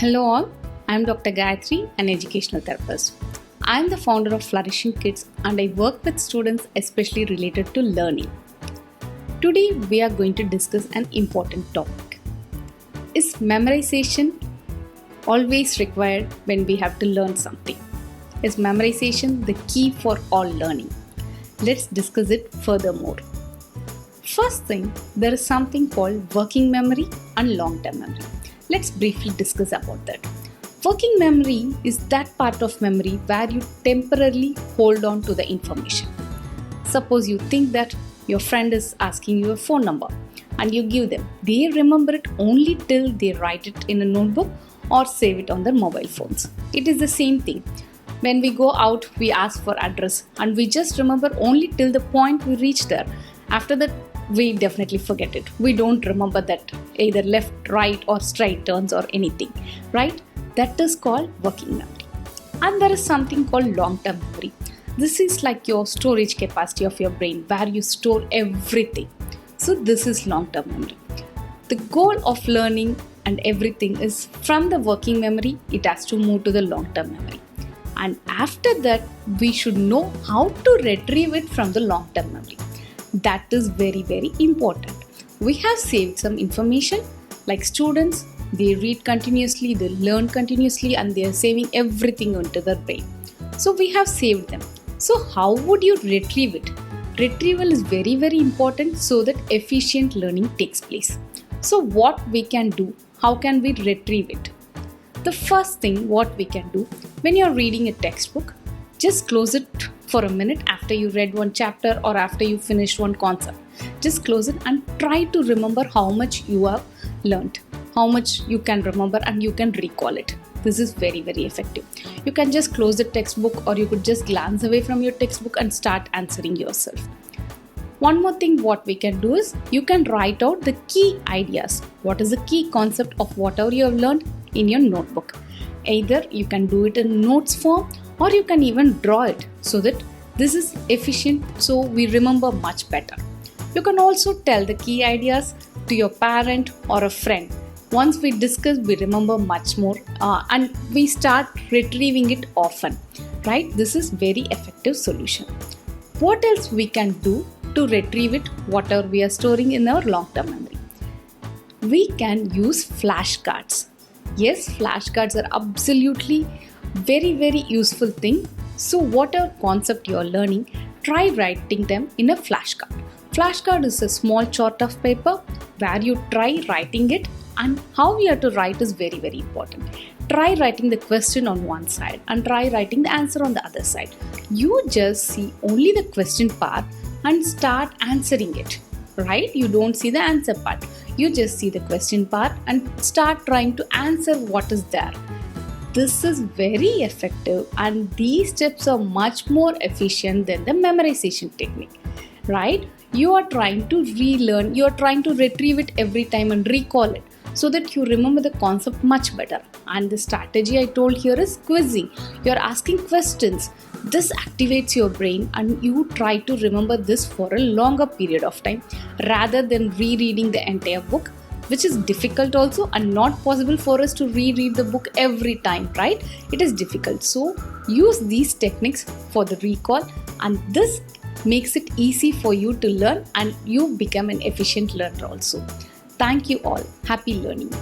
Hello all, I am Dr. Gayathri, an educational therapist. I am the founder of Flourishing Kids and I work with students especially related to learning. Today we are going to discuss an important topic. Is memorization always required when we have to learn something? Is memorization the key for all learning? Let's discuss it furthermore. First thing, there is something called working memory and long-term memory. Let's briefly discuss about that. Working memory is that part of memory where you temporarily hold on to the information. Suppose you think that your friend is asking you a phone number and you give them. They remember it only till they write it in a notebook or save it on their mobile phones. It is the same thing. When we go out, we ask for address and we just remember only till the point we reach there. After that, we definitely forget it. We don't remember that either left, right or straight turns or anything, right? That is called working memory. And there is something called long-term memory. This is like your storage capacity of your brain where you store everything. So this is long-term memory. The goal of learning and everything is from the working memory, it has to move to the long-term memory. And after that, we should know how to retrieve it from the long-term memory. That is very, very important. We have saved some information like students, they read continuously, they learn continuously and they are saving everything into their brain. So we have saved them. So how would you retrieve it? Retrieval is very, very important so that efficient learning takes place. So what we can do, how can we retrieve it? The first thing what we can do, when you are reading a textbook, just close it for a minute after you read one chapter or after you finished one concept. Just close it and try to remember how much you have learned, how much you can remember and you can recall it. This is very, very effective. You can just close the textbook or you could just glance away from your textbook and start answering yourself. One more thing what we can do is you can write out the key ideas. What is the key concept of whatever you have learned in your notebook? Either you can do it in notes form or you can even draw it so that this is efficient so we remember much better. You can also tell the key ideas to your parent or a friend. Once we discuss, we remember much more and we start retrieving it often, right? This is very effective solution. What else we can do to retrieve it, whatever we are storing in our long-term memory? We can use flashcards. Yes, flashcards are absolutely very, very useful thing. So whatever concept you are learning, try writing them in a flashcard. Flashcard is a small chart of paper where you try writing it, and how you have to write is very, very important. Try writing the question on one side and try writing the answer on the other side. You just see only the question part and start answering it, right? You don't see the answer part. You just see the question part and start trying to answer what is there. This is very effective and these steps are much more efficient than the memorization technique, right? You are trying to relearn, you are trying to retrieve it every time and recall it so that you remember the concept much better. And the strategy I told here is quizzing. You are asking questions. This activates your brain and you try to remember this for a longer period of time rather than rereading the entire book, which is difficult also and not possible for us to reread the book every time, right? It is difficult. So use these techniques for the recall and this makes it easy for you to learn and you become an efficient learner also. Thank you all. Happy learning.